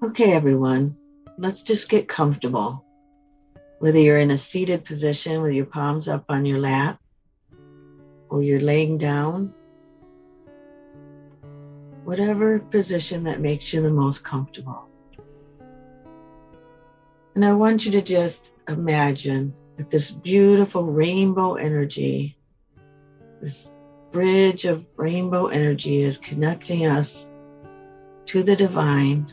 Okay, everyone, let's just get comfortable. Whether you're in a seated position with your palms up on your lap or you're laying down, whatever position that makes you the most comfortable. And I want you to just imagine that this beautiful rainbow energy, this bridge of rainbow energy is connecting us to the divine,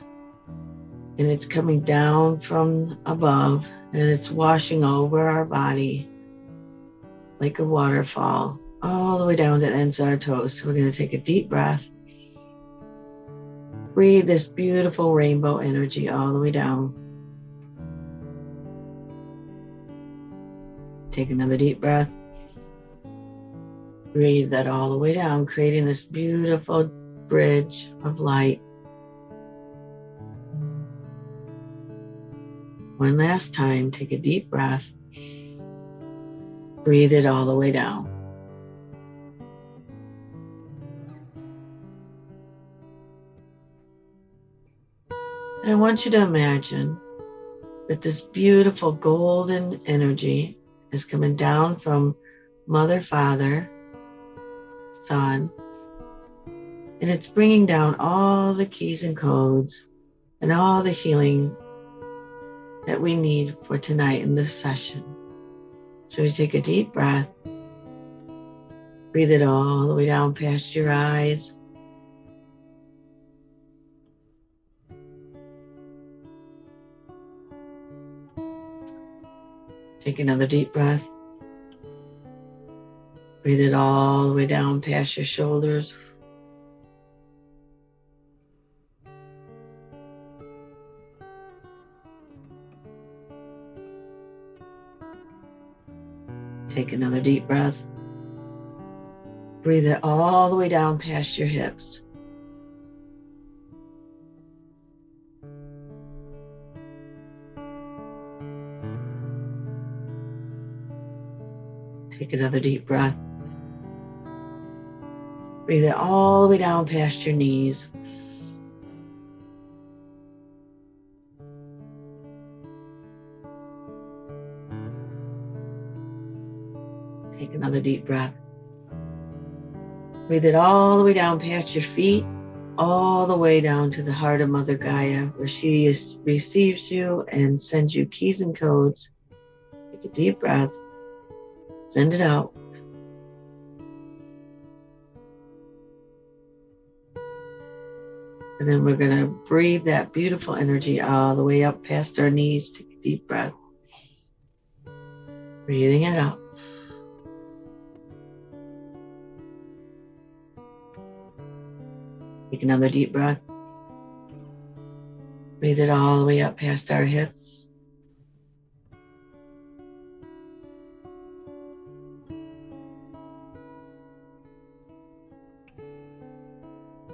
and it's coming down from above and it's washing over our body like a waterfall all the way down to the ends of our toes. So we're going to take a deep breath. Breathe this beautiful rainbow energy all the way down. Take another deep breath. Breathe that all the way down, creating this beautiful bridge of light. One last time, take a deep breath. Breathe it all the way down. And I want you to imagine that this beautiful golden energy is coming down from Mother, Father, Son, and it's bringing down all the keys and codes and all the healing that we need for tonight in this session. So we take a deep breath, breathe it all the way down past your eyes. Take another deep breath. Breathe it all the way down past your shoulders. Take another deep breath. Breathe it all the way down past your hips. Take another deep breath. Breathe it all the way down past your knees. Take another deep breath. Breathe it all the way down past your feet, all the way down to the heart of Mother Gaia, where she receives you and sends you keys and codes. Take a deep breath. Send it out. And then we're going to breathe that beautiful energy all the way up past our knees. Take a deep breath. Breathing it out. Take another deep breath. Breathe it all the way up past our hips.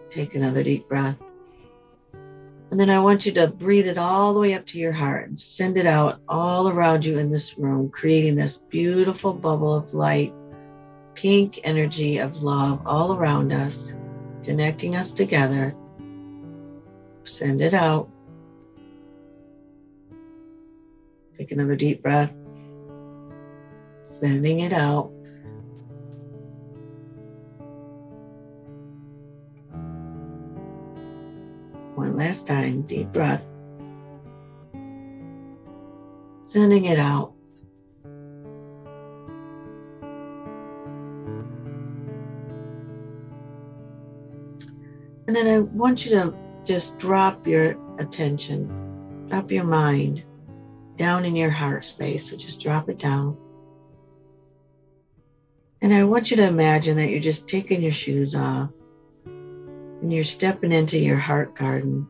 Take another deep breath. And then I want you to breathe it all the way up to your heart and send it out all around you in this room, creating this beautiful bubble of light, pink energy of love all around us, connecting us together. Send it out. Take another deep breath. Sending it out. One last time, deep breath. Sending it out. And then I want you to just drop your attention, drop your mind down in your heart space. So just drop it down. And I want you to imagine that you're just taking your shoes off and you're stepping into your heart garden.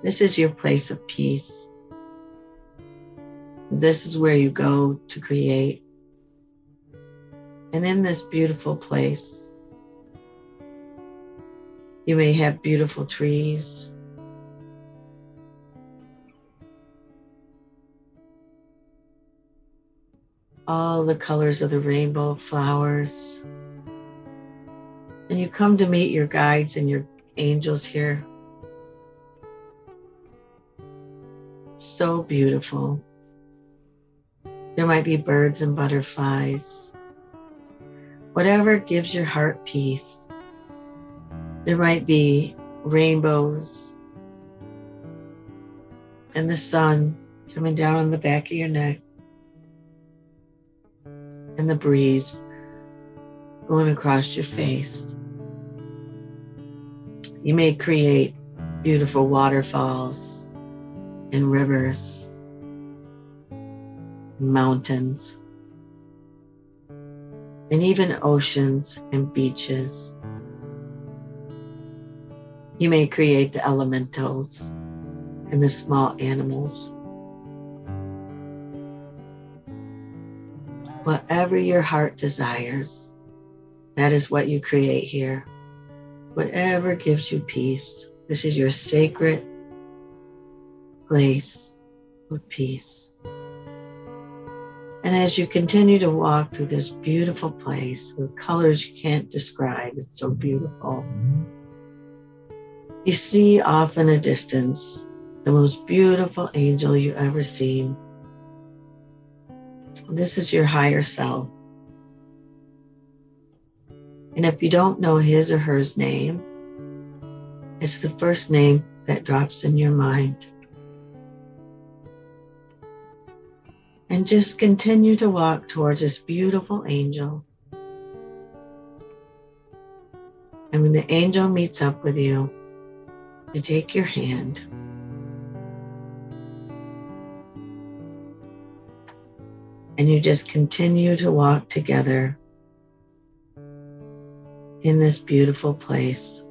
This is your place of peace. This is where you go to create. And in this beautiful place, you may have beautiful trees. All the colors of the rainbow, flowers. And you come to meet your guides and your angels here. so beautiful. There might be birds and butterflies. Whatever gives your heart peace. There might be rainbows and the sun coming down on the back of your neck and the breeze going across your face. You may create beautiful waterfalls and rivers, mountains, and even oceans and beaches. You may create the elementals and the small animals. Whatever your heart desires, that is what you create here. Whatever gives you peace, this is your sacred place of peace. And as you continue to walk through this beautiful place with colors you can't describe, it's so beautiful. You see off in a distance the most beautiful angel you ever seen. This is your higher self. And if you don't know his or her name, it's the first name that drops in your mind. And just continue to walk towards this beautiful angel. And when the angel meets up with you, you take your hand and you just continue to walk together in this beautiful place.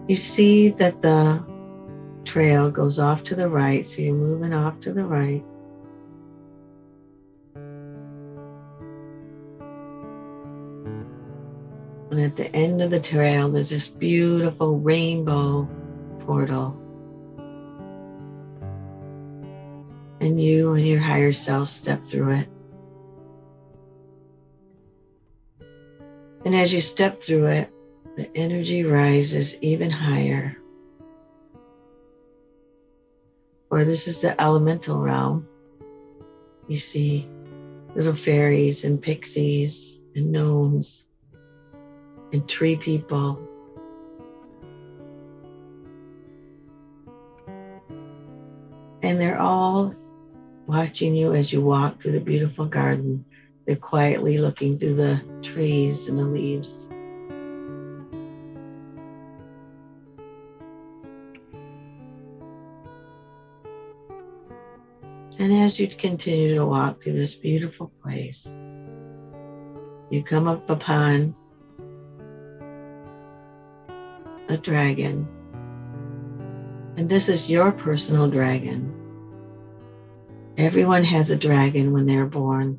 You see that the trail goes off to the right, so you're moving off to the right. And at the end of the trail, there's this beautiful rainbow portal. And you and your higher self step through it. And as you step through it, the energy rises even higher. Or this is the elemental realm. You see little fairies and pixies and gnomes and tree people. And they're all watching you as you walk through the beautiful garden. They're quietly looking through the trees and the leaves. And as you continue to walk through this beautiful place, you come up upon a dragon. And this is your personal dragon. Everyone has a dragon when they're born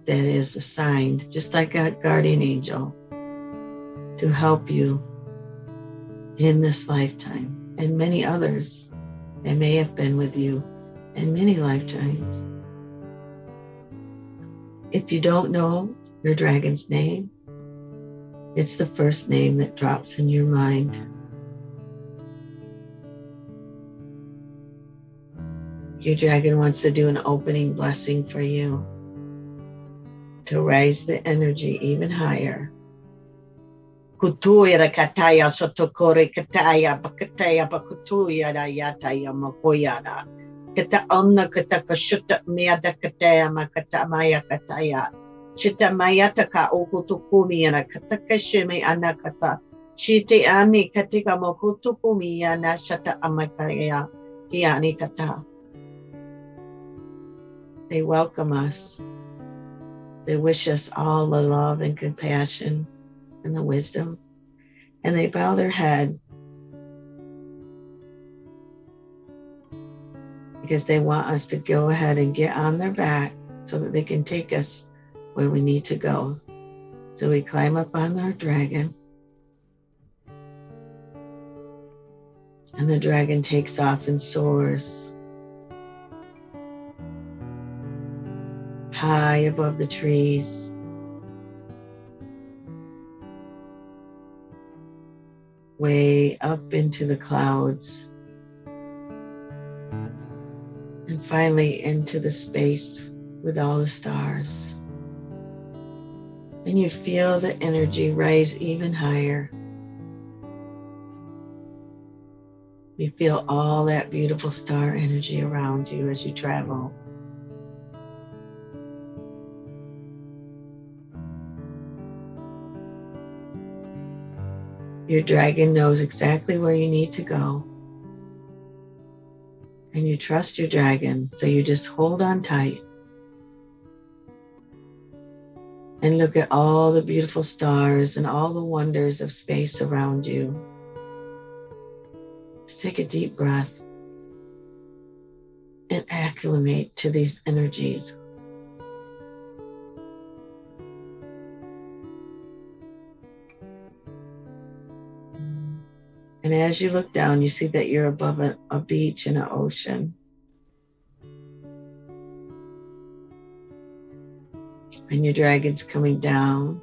that is assigned, just like a guardian angel, to help you in this lifetime and many others that may have been with you in many lifetimes. If you don't know your dragon's name, it's the first name that drops in your mind. Your dragon wants to do an opening blessing for you to raise the energy even higher. Kutuya kataya sotokore kataya bakataya bakutuya yataya makoyada. Kata onna kata kashuta miada kataya makata maya kataya. Chita mayata ka okutukumi yana katakashime anakata. Shite ami katika mokutukumi yana shata amakaya kiani kata. They welcome us. They wish us all the love and compassion and the wisdom. And they bow their head because they want us to go ahead and get on their back so that they can take us where we need to go. So we climb up on our dragon. And the dragon takes off and soars high above the trees. way up into the clouds, and finally into the space with all the stars. And you feel the energy rise even higher. You feel all that beautiful star energy around you as you travel. Your dragon knows exactly where you need to go. And you trust your dragon, so you just hold on tight and look at all the beautiful stars and all the wonders of space around you. Just take a deep breath and acclimate to these energies. And as you look down, you see that you're above a beach and an ocean. And your dragon's coming down.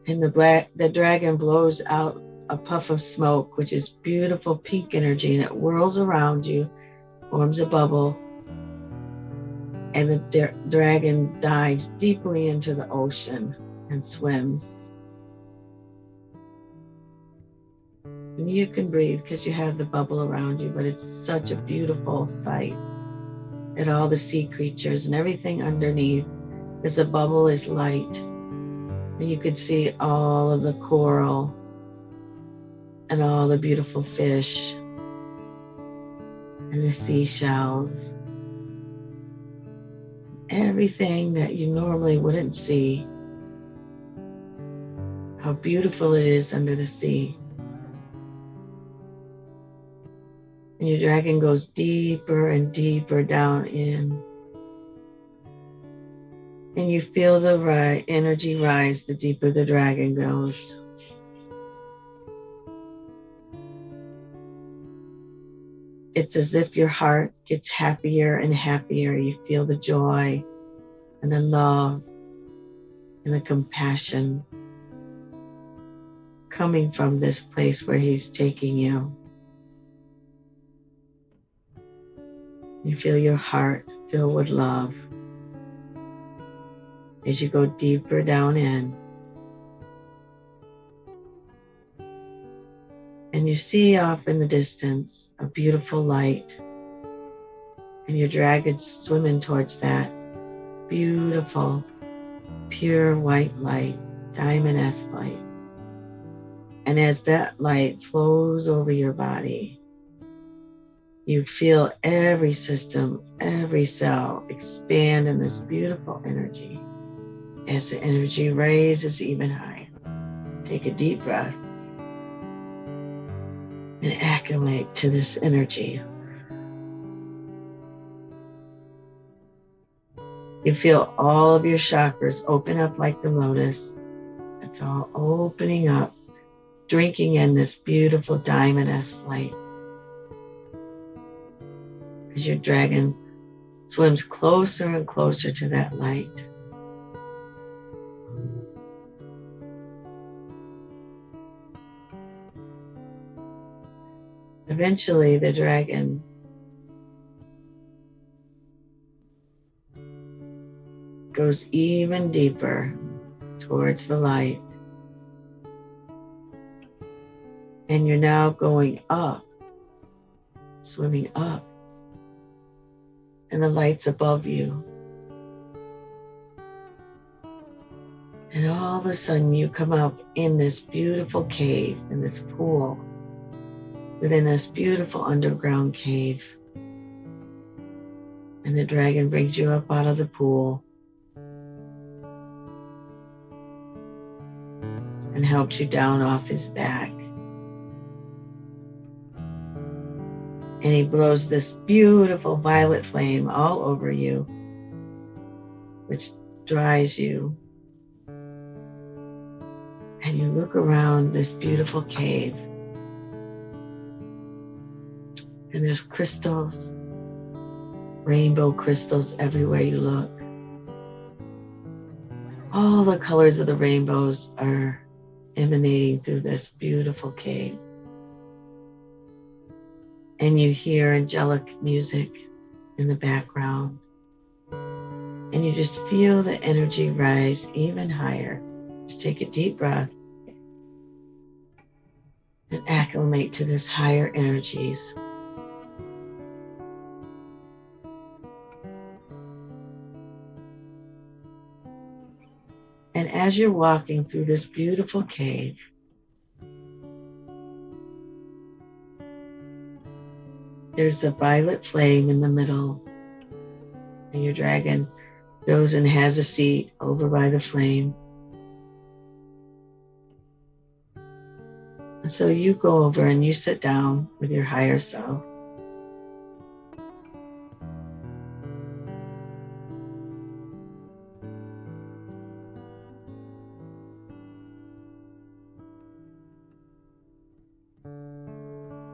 And the dragon blows out a puff of smoke, which is beautiful pink energy, and it whirls around you, forms a bubble, and the dragon dives deeply into the ocean and swims. And you can breathe because you have the bubble around you, but it's such a beautiful sight at all the sea creatures and everything underneath, because the bubble is light. And you can see all of the coral and all the beautiful fish and the seashells. Everything that you normally wouldn't see. How beautiful it is under the sea. And your dragon goes deeper and deeper down in. And you feel the energy rise the deeper the dragon goes. It's as if your heart gets happier and happier. You feel the joy and the love and the compassion coming from this place where he's taking you. You feel your heart fill with love as you go deeper down in. And you see off in the distance a beautiful light. And your dragon's swimming towards that beautiful, pure white light, diamond-esque light. And as that light flows over your body, you feel every system, every cell expand in this beautiful energy. As the energy raises even higher, take a deep breath and acclimate to this energy. You feel all of your chakras open up like the lotus. It's all opening up, drinking in this beautiful diamond-esque light. As your dragon swims closer and closer to that light. Eventually, the dragon goes even deeper towards the light. And you're now going up, swimming up. And the light's above you. And all of a sudden you come up in this beautiful cave, in this pool, within this beautiful underground cave. And the dragon brings you up out of the pool and helps you down off his back. And he blows this beautiful violet flame all over you, which dries you. And you look around this beautiful cave, and there's crystals, rainbow crystals everywhere you look. All the colors of the rainbows are emanating through this beautiful cave. And you hear angelic music in the background. And you just feel the energy rise even higher. Just take a deep breath and acclimate to this higher energies. And as you're walking through this beautiful cave, there's a violet flame in the middle, and your dragon goes and has a seat over by the flame. And so you go over and you sit down with your higher self.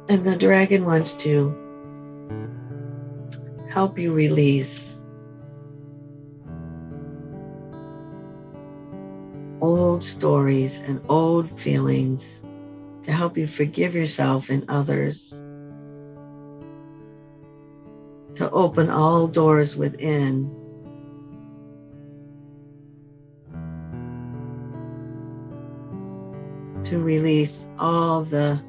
And the dragon wants to help you release old stories and old feelings, to help you forgive yourself and others, to open all doors within, to release all the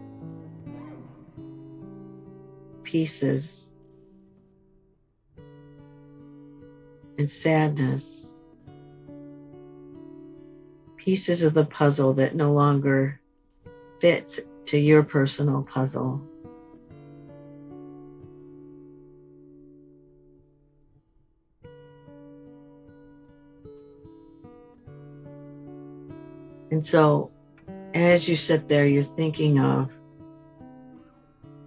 pieces and sadness, pieces of the puzzle that no longer fits to your personal puzzle. And so as you sit there, you're thinking of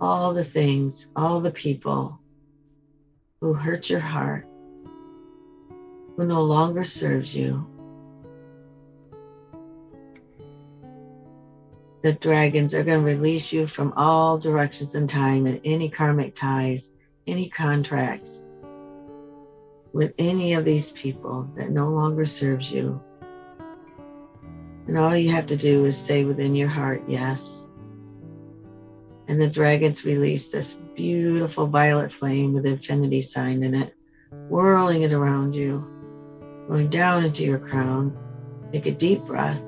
all the things, all the people who hurt your heart, who no longer serves you. The dragons are going to release you from all directions in time and any karmic ties, any contracts with any of these people that no longer serves you. And all you have to do is say within your heart, yes. And the dragons release this beautiful violet flame with infinity sign in it, whirling it around you, going down into your crown. Take a deep breath.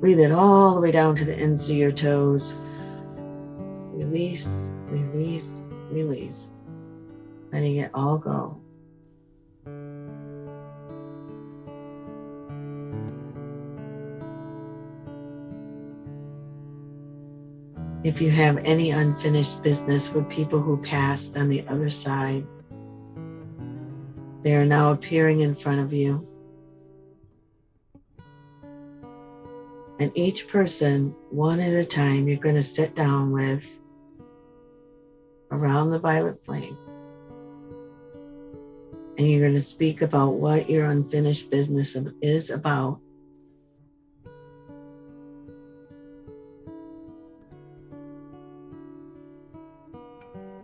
Breathe it all the way down to the ends of your toes. Release, release, release. Letting it all go. If you have any unfinished business with people who passed on the other side, they are now appearing in front of you. And each person, one at a time, you're going to sit down with around the violet flame. And you're going to speak about what your unfinished business is about.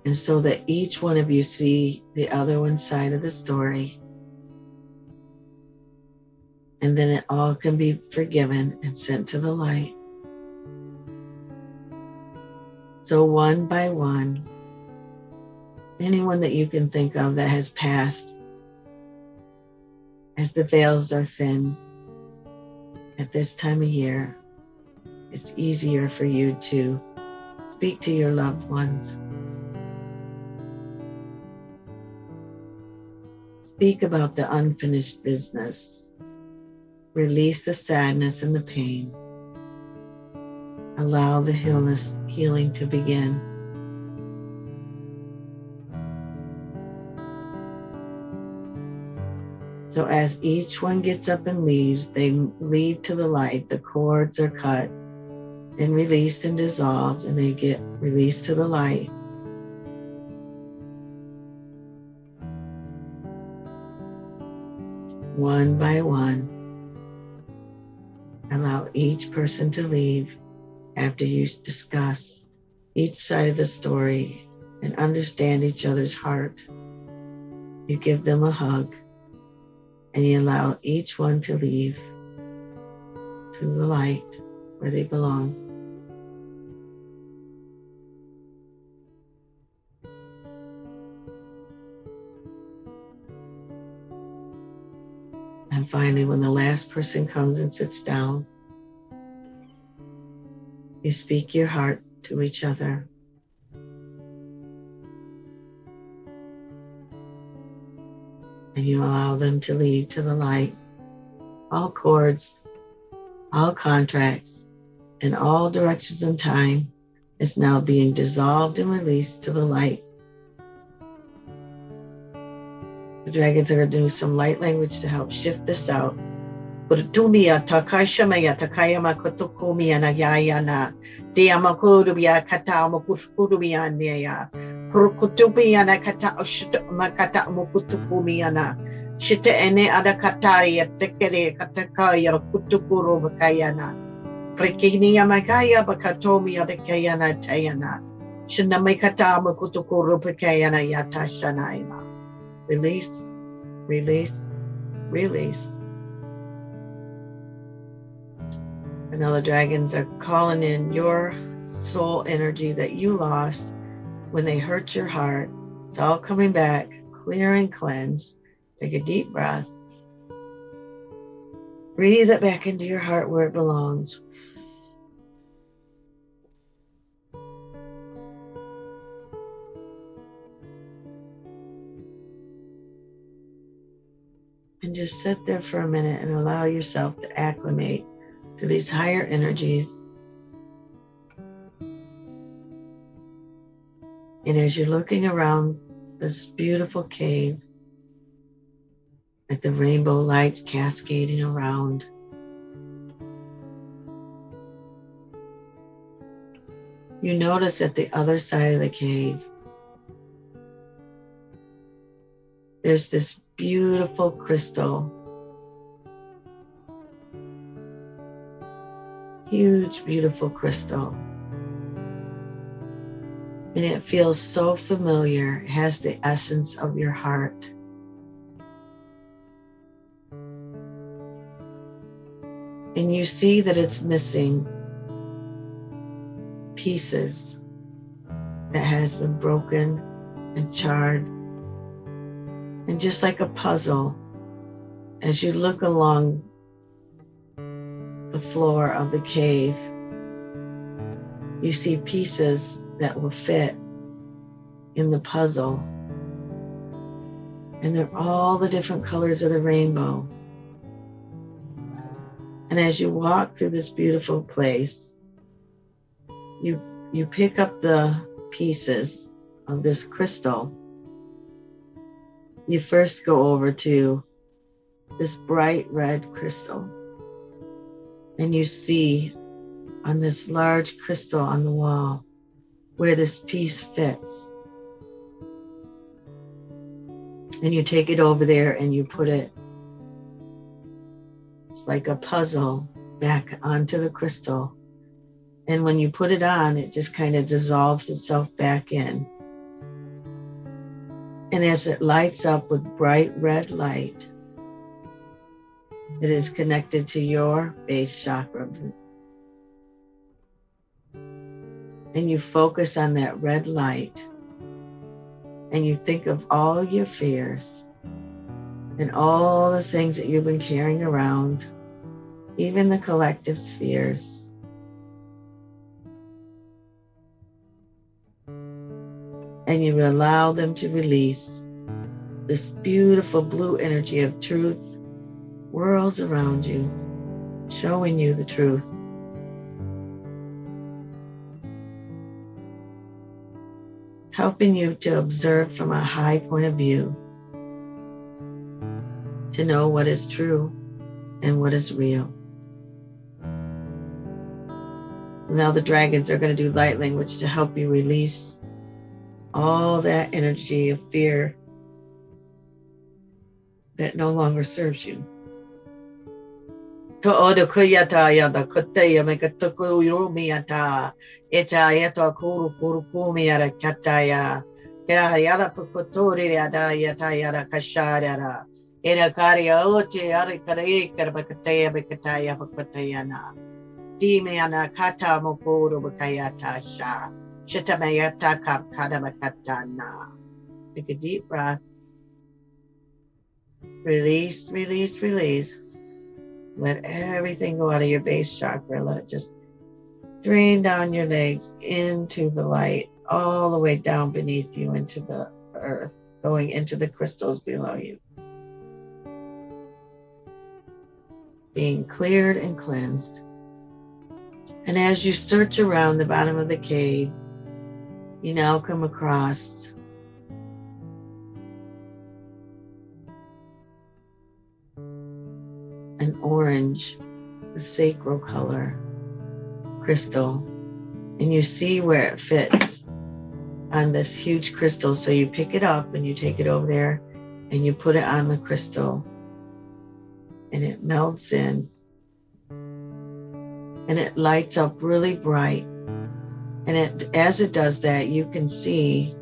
And so that each one of you see the other one's side of the story. And then it all can be forgiven and sent to the light. So one by one, anyone that you can think of that has passed, as the veils are thin at this time of year, it's easier for you to speak to your loved ones. Speak about the unfinished business. Release the sadness and the pain. Allow the healing to begin. So as each one gets up and leaves, they leave to the light. The cords are cut and released and dissolved, and they get released to the light. One by one, allow each person to leave after you discuss each side of the story and understand each other's heart. You give them a hug. and you allow each one to leave to the light where they belong. And finally, when the last person comes and sits down, you speak your heart to each other. And you allow them to leave to the light. All cords, all contracts, in all directions and time is now being dissolved and released to the light. The dragons are going to do some light language to help shift this out. Burtumia takashamaya takayama kotokumia nagayana. Diamakurubia kata mokurubiya neya. Purukutubia nakata makata mokutukumiana. Shita ene adakatari tekere katakaya kutukuru bakayana. Prekinia magaya bakatomi adakayana tayana. Shinamikata mokutukuru bakayana yatashanaima. Release, release, release. And now the dragons are calling in your soul energy that you lost when they hurt your heart. It's all coming back, clear and cleanse. Take a deep breath. Breathe it back into your heart where it belongs. And just sit there for a minute and allow yourself to acclimate to these higher energies. And as you're looking around this beautiful cave, at the rainbow lights cascading around, you notice at the other side of the cave, there's this beautiful crystal. Huge, beautiful crystal. And it feels so familiar. It has the essence of your heart. And you see that it's missing pieces that has been broken and charred. And just like a puzzle, as you look along the floor of the cave, you see pieces that will fit in the puzzle. And they're all the different colors of the rainbow. And as you walk through this beautiful place, you pick up the pieces of this crystal. You first go over to this bright red crystal. And you see on this large crystal on the wall where this piece fits. And you take it over there and you put it, it's like a puzzle, back onto the crystal. And when you put it on, it just kind of dissolves itself back in. And as it lights up with bright red light, it is connected to your base chakra. And you focus on that red light. And you think of all your fears and all the things that you've been carrying around, even the collective's fears. And you allow them to release. This beautiful blue energy of truth whirls around you, showing you the truth. Helping you to observe from a high point of view, to know what is true and what is real. Now the dragons are going to do light language to help you release all that energy of fear that no longer serves you. To'oda kuyata yada kutaya mekatuku yumiyata ita yata kuru kuru kumiyara kataya kira yada pukutori yada yata yada kashara Ira karia oche ari kare karbakataya bakataya bakatayana. Dimeana kata mokoro bakayata sha. Shitamayata kapkada bakatana. Take a deep breath. Release, release, release. Let everything go out of your base chakra. Let it just drain down your legs into the light, all the way down beneath you into the earth, going into the crystals below you. Being cleared and cleansed. And as you search around the bottom of the cave, you now come across an orange, the sacral color crystal, and you see where it fits on this huge crystal. So you pick it up and you take it over there and you put it on the crystal, and it melts in and it lights up really bright. And as it does that, you can see,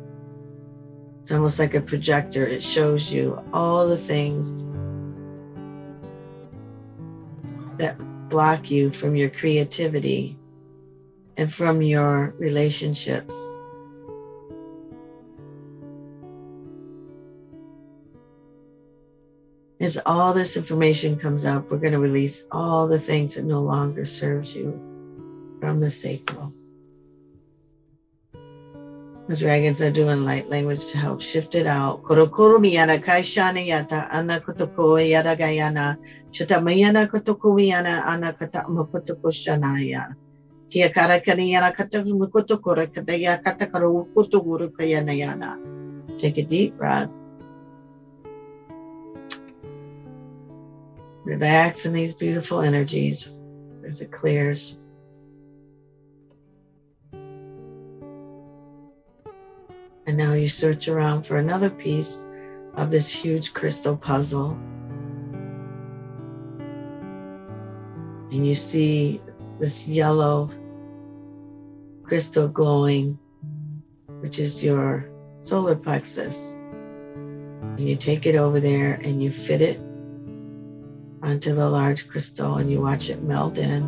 it's almost like a projector. It shows you all the things that block you from your creativity and from your relationships. As all this information comes up, we're going to release all the things that no longer serves you from the sacral. The dragons are doing light language to help shift it out. Korokoromiyana kaishanayata anakotokoyada gayana shatamayana kotokomiyana anakata makotokoshanaya. Tia karakaniyana katamukotokorakataya katakarokutogurukayanayana. Take a deep breath. Relax in these beautiful energies as it clears. And now you search around for another piece of this huge crystal puzzle. And you see this yellow crystal glowing, which is your solar plexus. And you take it over there and you fit it onto the large crystal and you watch it melt in.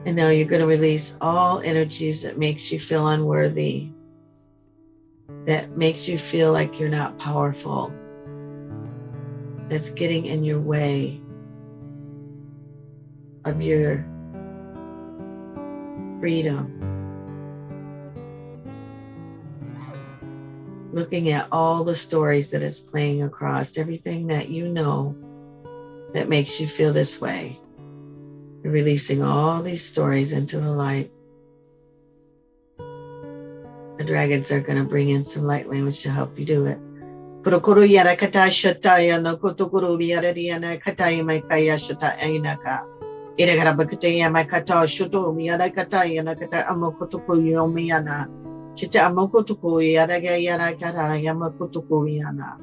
And now you're going to release all energies that makes you feel unworthy, that makes you feel like you're not powerful, that's getting in your way of your freedom. Looking at all the stories that it's playing across, everything that you know that makes you feel this way. You're releasing all these stories into the light. The dragons are going to bring in some light language to help you do it. Prokuru yara kata shataya no kotokuru yara diana kataya maikaya shata ainaka. Ira garabakataya maikata shuto yara kataya nakata amokotoku yomiyana. Chita amokotoku yara yara kata yamakotoku yana.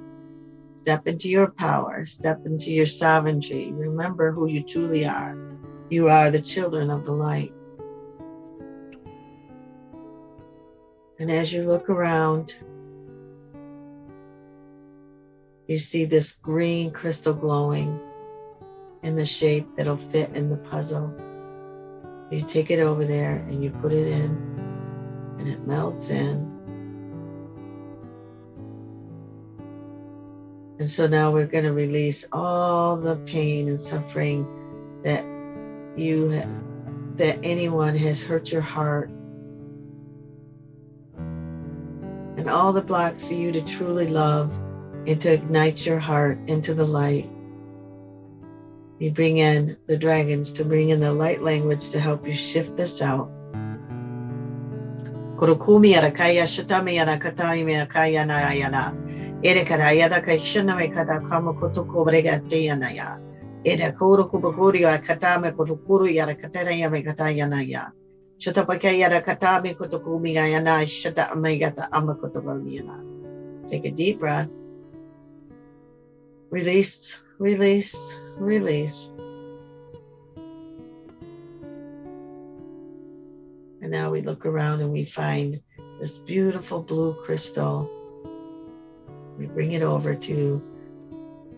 Step into your power. Step into your sovereignty. Remember who you truly are. You are the children of the light. And as you look around, you see this green crystal glowing in the shape that'll fit in the puzzle. You take it over there and you put it in, and it melts in. And so now we're going to release all the pain and suffering that anyone has hurt your heart, and all the blocks for you to truly love and to ignite your heart into the light. You bring in the dragons to bring in the light language to help you shift this out. Kurukumi arakaya shatami arakatami akaya nayana. Ere karayada kaishana me kada kama kotoko bregati yanaya. Ere kuru kubakuri akatame kutukuru yarakatana yamekataya naya. Shatapakaya rakatami kotokumi ayana shata amegata amakotobamiana. Take a deep breath. Release, release, release. And now we look around and we find this beautiful blue crystal We bring it over to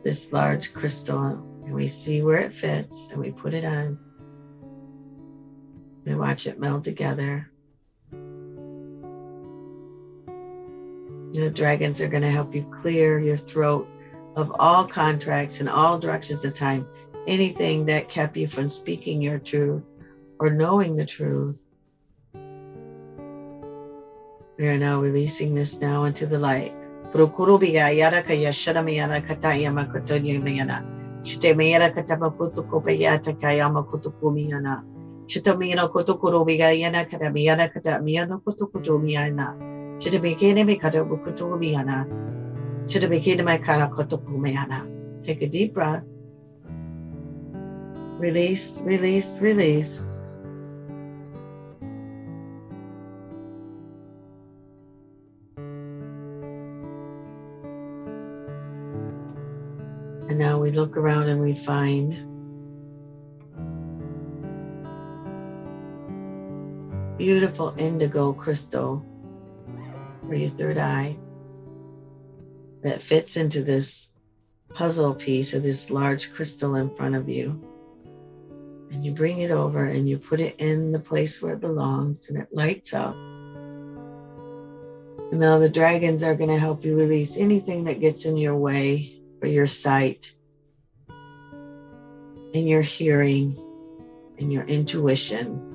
this large crystal and we see where it fits and we put it on. We watch it meld together. Dragons are going to help you clear your throat of all contracts in all directions of time. Anything that kept you from speaking your truth or knowing the truth. We are now releasing this now into the light. Take a deep breath. Release, release, release. And now we look around and we find beautiful indigo crystal for your third eye that fits into this puzzle piece of this large crystal in front of you. And you bring it over and you put it in the place where it belongs and it lights up. And now the dragons are going to help you release anything that gets in your way for your sight and your hearing and your intuition.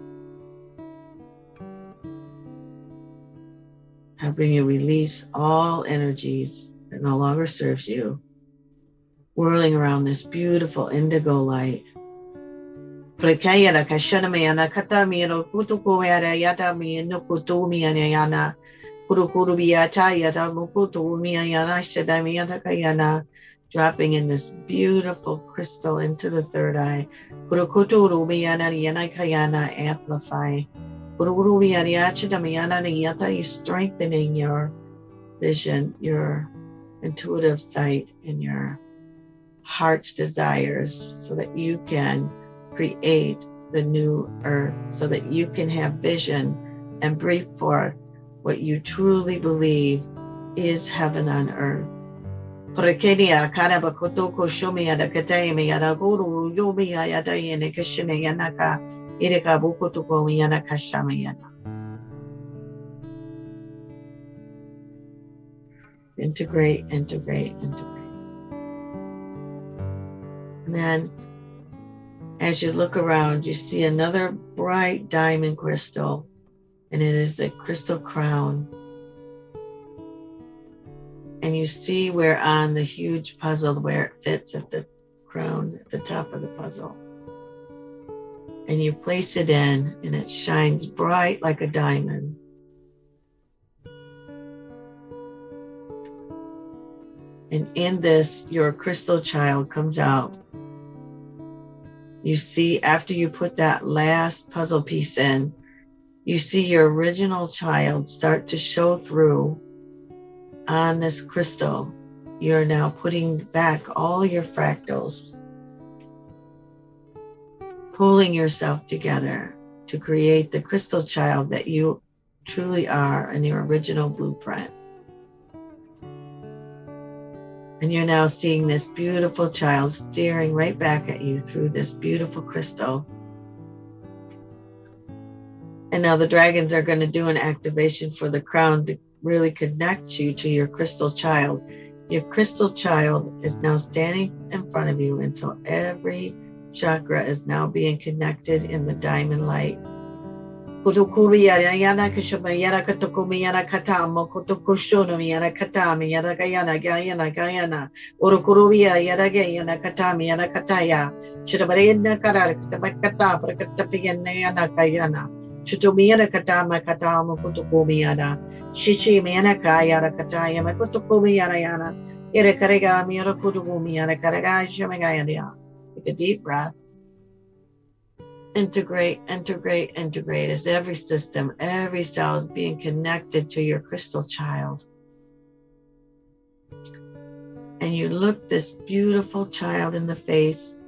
Helping you release all energies that no longer serves you, whirling around this beautiful indigo light. Dropping in this beautiful crystal into the third eye. Amplify. You're strengthening your vision, your intuitive sight, and your heart's desires so that you can create the new earth, so that you can have vision and breathe forth what you truly believe is heaven on earth. Integrate, integrate, integrate. And then as you look around, you see another bright diamond crystal, and it is a crystal crown. And you see where on the huge puzzle where it fits at the crown, at the top of the puzzle. And you place it in, and it shines bright like a diamond. And in this, your crystal child comes out. You see, after you put that last puzzle piece in, you see your original child start to show through on this crystal. You're now putting back all your fractals, pulling yourself together to create the crystal child that you truly are in your original blueprint. And you're now seeing this beautiful child staring right back at you through this beautiful crystal. And now the dragons are going to do an activation for the crown to really connect you to your crystal child. Your crystal child is now standing in front of you, and so every chakra is now being connected in the diamond light. And in take a deep breath. Integrate, integrate, integrate as every system, every cell is being connected to your crystal child. And you look this beautiful child in the face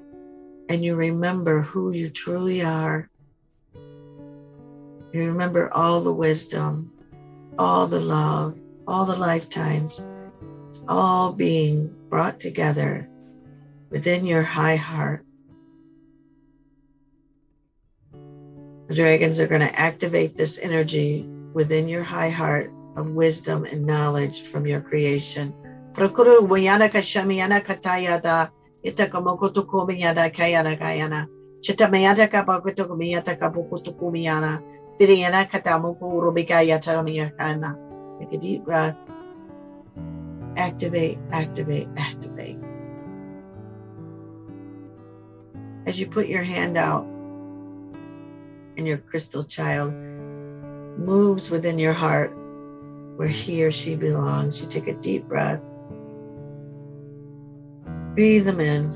and you remember who you truly are. You remember all the wisdom, all the love, all the lifetimes, all being brought together within your high heart. The dragons are going to activate this energy within your high heart of wisdom and knowledge from your creation. Prakuru wayana kashamiyana katayada itakamokotokomiyada kayana kayana. Chitamayata kabakotokomiyata kabokotokomiyana. Biriyana katamoku rubikaya taramiyakana. Take a deep breath. Activate, activate, activate. As you put your hand out and your crystal child moves within your heart where he or she belongs, you take a deep breath. Breathe them in.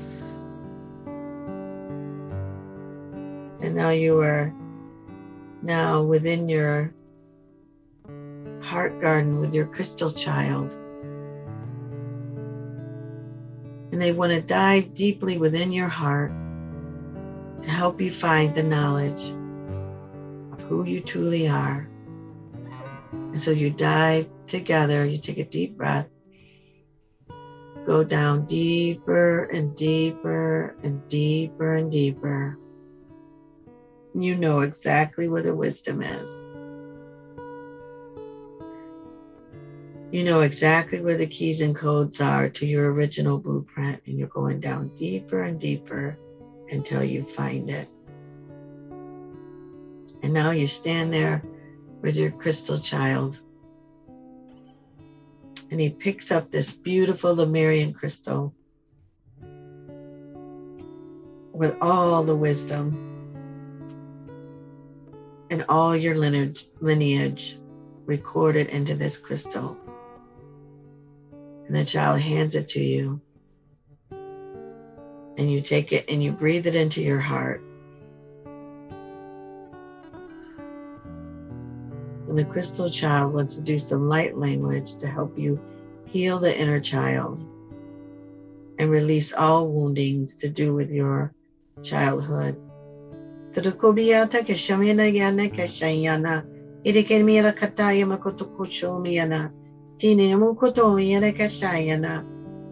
And now you are now within your heart garden with your crystal child. And they want to dive deeply within your heart to help you find the knowledge of who you truly are. And so you dive together, you take a deep breath, go down deeper and deeper and deeper and deeper. You know exactly where the wisdom is. You know exactly where the keys and codes are to your original blueprint, and you're going down deeper and deeper until you find it. And now you stand there with your crystal child, and he picks up this beautiful Lemurian crystal with all the wisdom and all your lineage recorded into this crystal. And the child hands it to you, and you take it and you breathe it into your heart. And the crystal child wants to do some light language to help you heal the inner child and release all woundings to do with your childhood. Tini mukoto yana kashayana.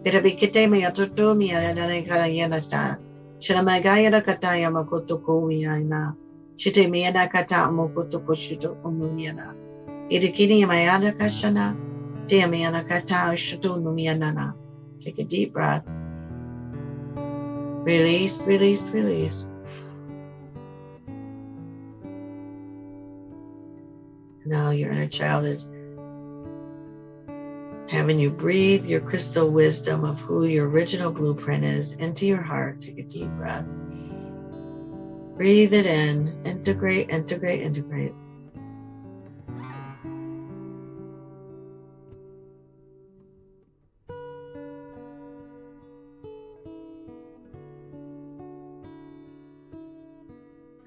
Pirabikite me atoto mi yana kayana sta. Sharamagaya kataya makoto koyana. Shite me yana kata mokoto koshito umumiana. Irikini mayana kashana. Tia me yana kata shuto numiana. Take a deep breath. Release, release, release. Now your inner child is having you breathe your crystal wisdom of who your original blueprint is into your heart. Take a deep breath. Breathe it in. Integrate, integrate, integrate.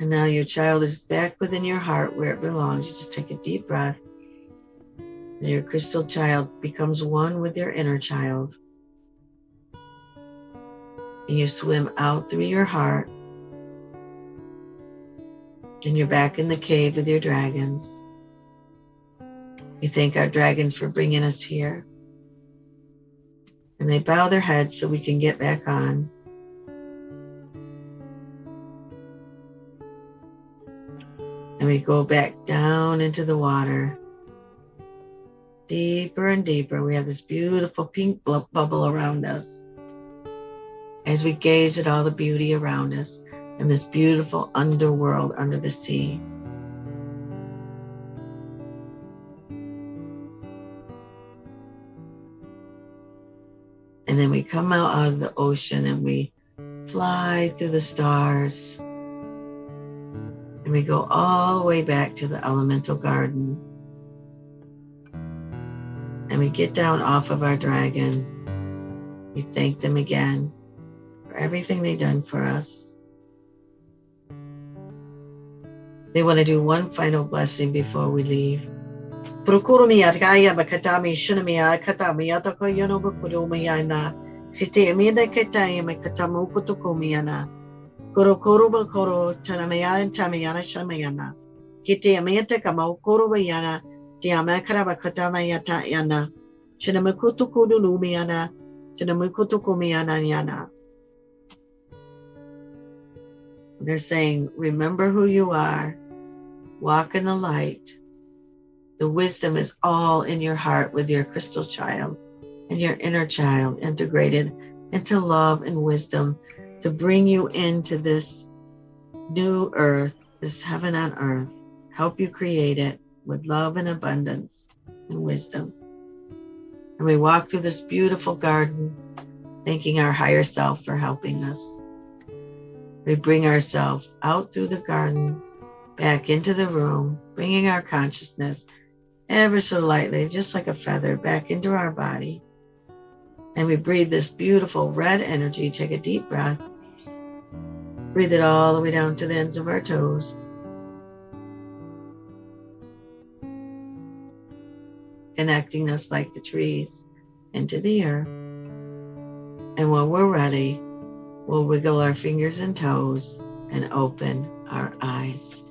And now your child is back within your heart where it belongs. You just take a deep breath. And your crystal child becomes one with your inner child. And you swim out through your heart. And you're back in the cave with your dragons. We thank our dragons for bringing us here. And they bow their heads so we can get back on. And we go back down into the water. Deeper and deeper. We have this beautiful pink bubble around us as we gaze at all the beauty around us and this beautiful underworld under the sea. And then we come out of the ocean and we fly through the stars. And we go all the way back to the elemental garden. And we get down off of our dragon. We thank them again for everything they've done for us. They want to do one final blessing before we leave. Shinamakutukudulumiana, Shinamakutukumiana. They're saying, remember who you are, walk in the light. The wisdom is all in your heart with your crystal child and your inner child integrated into love and wisdom to bring you into this new earth, this heaven on earth, help you create it with love and abundance and wisdom. And we walk through this beautiful garden, thanking our higher self for helping us. We bring ourselves out through the garden, back into the room, bringing our consciousness ever so lightly, just like a feather, back into our body. And we breathe this beautiful red energy. Take a deep breath. Breathe it all the way down to the ends of our toes. Connecting us like the trees into the earth. And when we're ready, we'll wiggle our fingers and toes and open our eyes.